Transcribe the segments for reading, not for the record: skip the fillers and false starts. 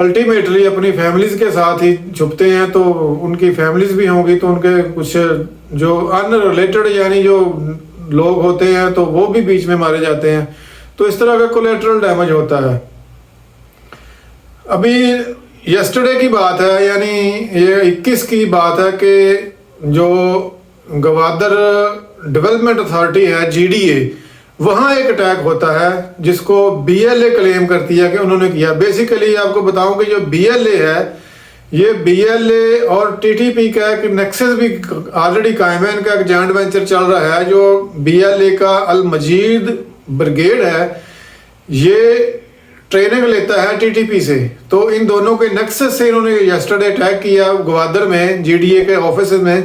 Ultimately اپنی families کے ساتھ ہی چھپتے ہیں، تو ان کی فیملیز بھی ہوں گی تو ان کے کچھ جو ان ریلیٹڈ یعنی جو لوگ ہوتے ہیں تو وہ بھی بیچ میں مارے جاتے ہیں، تو اس طرح کا کولیٹرل ڈیمیج ہوتا ہے۔ ابھی یسٹرڈے کی بات ہے، یعنی یہ 21 کی بات ہے کہ جو گوادر ڈیولپمنٹ اتھارٹی ہے GDA، وہاں ایک اٹیک ہوتا ہے جس کو BLA کلیم کرتی ہے کہ انہوں نے کیا۔ بیسیکلی آپ کو بتاؤں کہ جو BLA ہے، یہ BLA اور TTP کا ایک نیکسس بھی آلریڈی قائم ہے، ان کا ایک جوائنٹ وینچر چل رہا ہے۔ جو BLA کا المجید بریگیڈ ہے، یہ ٹریننگ لیتا ہے TTP سے، تو ان دونوں کے نیکسس سے انہوں نے یسٹرڈے اٹیک کیا گوادر میں GDA کے آفیسز میں،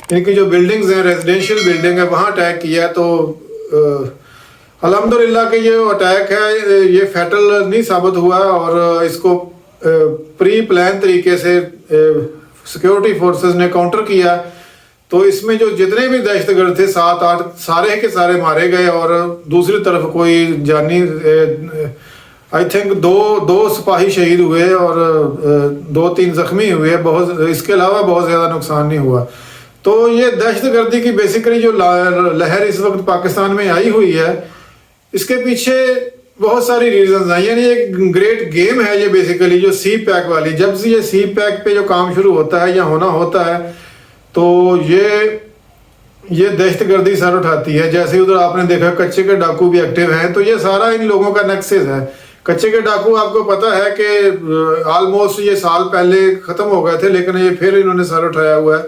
ان کی جو بلڈنگز ہیں ریزیڈینشیل بلڈنگ ہے وہاں اٹیک کیا۔ تو الحمدللہ کہ یہ اٹیک ہے یہ فیٹل نہیں ثابت ہوا، اور اس کو پری پلان طریقے سے سیکیورٹی فورسز نے کاؤنٹر کیا، تو اس میں جو جتنے بھی دہشت گرد تھے 7-8 سارے کے سارے مارے گئے، اور دوسری طرف کوئی جانی آئی تھنک دو سپاہی شہید ہوئے اور 2-3 زخمی ہوئے، اس کے علاوہ بہت زیادہ نقصان نہیں ہوا۔ تو یہ دہشت گردی کی بیسیکلی جو لہر اس وقت پاکستان میں آئی ہوئی ہے، اس کے پیچھے بہت ساری ریزنز ہیں، یعنی ایک گریٹ گیم ہے یہ بیسیکلی جو سی پیک والی۔ جب سے یہ سی پیک پہ جو کام شروع ہوتا ہے یا ہونا ہوتا ہے تو یہ دہشت گردی سر اٹھاتی ہے۔ جیسے ادھر آپ نے دیکھا کچے کے ڈاکو بھی ایکٹیو ہیں، تو یہ سارا ان لوگوں کا نیکسس ہے۔ کچے کے ڈاکو آپ کو پتا ہے کہ آلموسٹ یہ سال پہلے ختم ہو گئے تھے، لیکن یہ پھر انہوں نے سر اٹھایا ہوا ہے،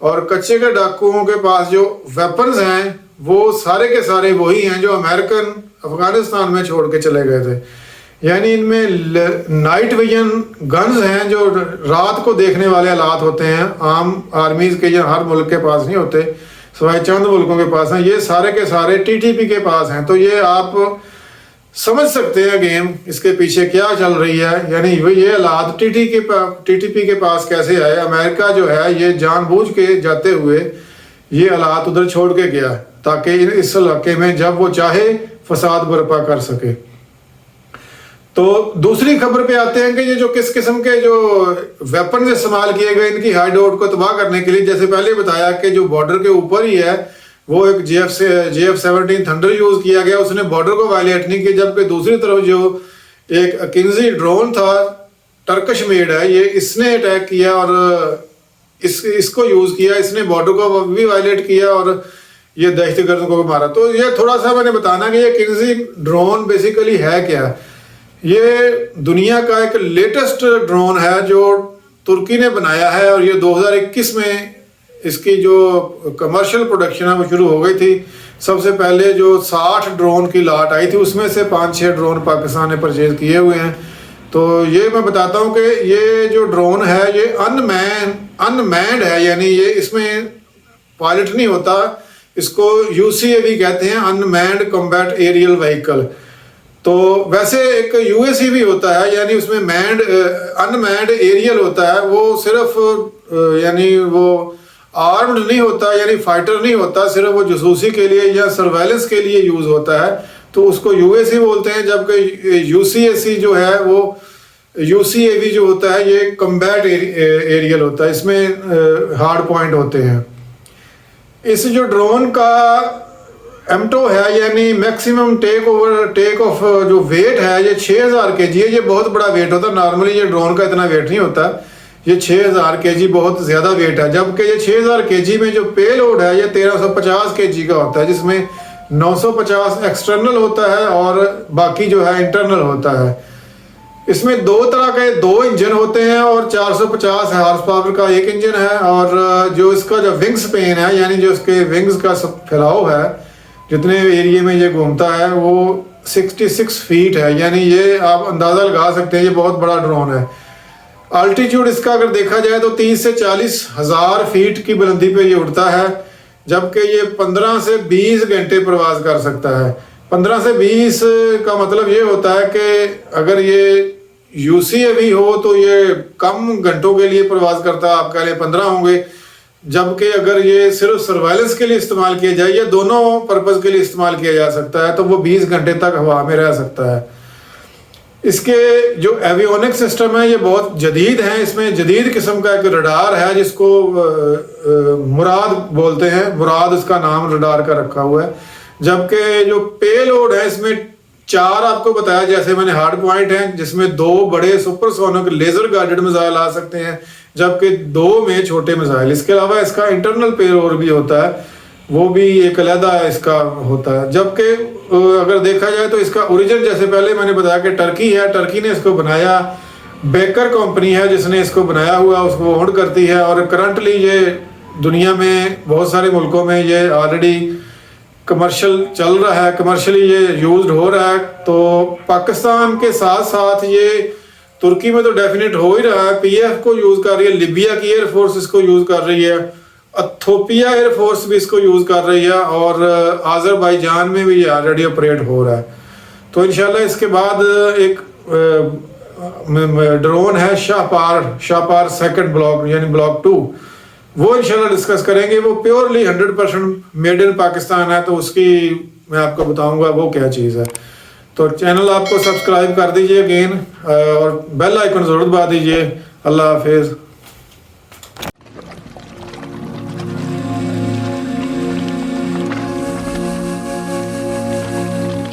اور کچے کے ڈاکوؤں کے پاس جو ویپنز ہیں وہ سارے کے سارے وہی ہیں جو امریکن افغانستان میں چھوڑ کے چلے گئے تھے۔ یعنی ان میں نائٹ ویژن گنز ہیں جو رات کو دیکھنے والے آلات ہوتے ہیں، عام آرمیز کے یا ہر ملک کے پاس نہیں ہوتے، سوائے چند ملکوں کے پاس ہیں، یہ سارے کے سارے TTP کے پاس ہیں۔ تو یہ آپ سمجھ سکتے ہیں گیم اس کے پیچھے کیا چل رہی ہے، یعنی یہ آلات TTP کے پاس کیسے آئے۔ امریکہ جو ہے یہ جان بوجھ کے جاتے ہوئے یہ آلات ادھر چھوڑ کے گیا تاکہ اس علاقے میں جب وہ چاہے فساد برپا کر سکے۔ تو دوسری خبر پہ آتے ہیں کہ یہ جو کس قسم کے جو ویپنز استعمال کیے گئے ان کی ہائیڈ آؤٹ کو تباہ کرنے کے لیے، جیسے پہلے بتایا کہ جو بارڈر کے اوپر ہی ہے وہ ایک JF-17 تھنڈر یوز کیا گیا، اس نے بارڈر کو وائلیٹ نہیں کیا، جبکہ دوسری طرف جو ایک اکنزی ڈرون تھا ٹرکش میڈ ہے، یہ اس نے اٹیک کیا اور اس کو یوز کیا، اس نے بارڈر کو بھی وائلیٹ کیا اور یہ دہشت گردوں کو مارا۔ تو یہ تھوڑا سا میں نے بتانا کہ یہ اکنزی ڈرون بیسیکلی ہے کیا۔ یہ دنیا کا ایک لیٹسٹ ڈرون ہے جو ترکی نے بنایا ہے، اور یہ 2021 میں اس کی جو کمرشل پروڈکشن ہے وہ شروع ہو گئی تھی۔ سب سے پہلے جو 60 ڈرون کی لاٹ آئی تھی اس میں سے 5-6 ڈرون پاکستان نے پرچیز کیے ہوئے ہیں۔ تو یہ میں بتاتا ہوں کہ یہ جو ڈرون ہے یہ انمینڈ ہے، یعنی یہ اس میں پائلٹ نہیں ہوتا، اس کو UCAV کہتے ہیں، انمینڈ کمبیٹ ایریل وہیکل۔ تو ویسے ایک UACV ہوتا ہے، یعنی اس میں انمینڈ ایریل ہوتا ہے، وہ صرف یعنی وہ آرمڈ نہیں ہوتا، یعنی فائٹر نہیں ہوتا، صرف وہ جاسوسی کے لیے یا سرویلنس کے لیے یوز ہوتا ہے، تو اس کو UAC بولتے ہیں۔ جبکہ UCAC جو ہے وہ UCAV جو ہوتا ہے یہ کمبیٹ ایریل ہوتا ہے، اس میں ہارڈ پوائنٹ ہوتے ہیں۔ اس جو ڈرون کا ایمٹو ہے یعنی میکسیمم ٹیک آف جو ویٹ ہے یہ 6000 kg ہے، یہ بہت بڑا ویٹ ہوتا ہے۔ نارملی یہ ڈرون کا اتنا ویٹ نہیں ہوتا، یہ 6000 kg بہت زیادہ ویٹ ہے، جبکہ یہ 6000 kg میں جو پے لوڈ ہے یہ 1350 kg کا ہوتا ہے، جس میں 950 ایکسٹرنل ہوتا ہے اور باقی جو ہے انٹرنل ہوتا ہے۔ اس میں 2 طرح کے 2 انجن ہوتے ہیں اور 450 ہارس پاور کا ایک انجن ہے، اور جو اس کا جو ونگ سپین ہے یعنی جو اس کے ونگز کا پھیلاؤ ہے جتنے ایریے میں یہ گھومتا ہے وہ 66 فیٹ ہے، یعنی یہ آپ اندازہ لگا سکتے ہیں یہ بہت بڑا ڈرون ہے۔ الٹیچیوڈ اس کا اگر دیکھا جائے تو 30 سے 40 ہزار فیٹ کی بلندی پہ یہ اڑتا ہے، جبکہ یہ 15 سے 20 گھنٹے پرواز کر سکتا ہے۔ 15 سے 20 کا مطلب یہ ہوتا ہے کہ اگر یہ UCAV ہو تو یہ کم گھنٹوں کے لیے پرواز کرتا ہے، آپ کہہ لیں 15 ہوں گے، جبکہ اگر یہ صرف سروائلنس کے لیے استعمال کیا جائے یا دونوں پرپز کے لیے استعمال کیا جا سکتا ہے تو وہ 20 گھنٹے تک ہوا میں رہ سکتا ہے۔ اس کے جو ایویونک سسٹم ہے یہ بہت جدید ہیں. اس میں جدید قسم کا ایک رڈار ہے جس کو مراد بولتے ہیں. مراد اس کا نام رڈار کا رکھا ہوا ہے. جبکہ جو پے لوڈ ہے اس میں 4 آپ کو بتایا جیسے میں نے ہارڈ پوائنٹ ہیں, جس میں 2 بڑے supersonic laser guided missile آ سکتے ہیں, جبکہ 2 میں چھوٹے میزائل. اس کے علاوہ اس کا انٹرنل پے لوڈ بھی ہوتا ہے, وہ بھی ایک علیحدہ اس کا ہوتا ہے. جبکہ اگر دیکھا جائے تو اس کا اوریجن جیسے پہلے میں نے بتایا کہ ٹرکی ہے. ٹرکی نے اس کو بنایا, بیکر کمپنی ہے جس نے اس کو بنایا ہوا, اس کو اونڈ کرتی ہے. اور کرنٹلی یہ دنیا میں بہت سارے ملکوں میں یہ آلریڈی کمرشل چل رہا ہے, کمرشلی یہ یوزڈ ہو رہا ہے. تو پاکستان کے ساتھ ساتھ یہ ترکی میں تو ڈیفینیٹ ہو ہی رہا ہے. پی ایف کو یوز کر رہی ہے, لیبیا کی ایئر فورس اس کو یوز کر رہی ہے, ایتھوپیا ایئر فورس بھی اس کو یوز کر رہی ہے, اور آذربائیجان میں بھی یہ آلریڈی آپریٹ ہو رہا ہے. تو انشاءاللہ اس کے بعد ایک ڈرون ہے شاہپار سیکنڈ بلاک یعنی بلاک 2, وہ انشاءاللہ ڈسکس کریں گے. وہ پیورلی 100% میڈ ان پاکستان ہے, تو اس کی میں آپ کو بتاؤں گا وہ کیا چیز ہے. تو چینل آپ کو سبسکرائب کر دیجئے اگین, اور بیل آئیکن ضرور دبا دیجئے. اللہ حافظ.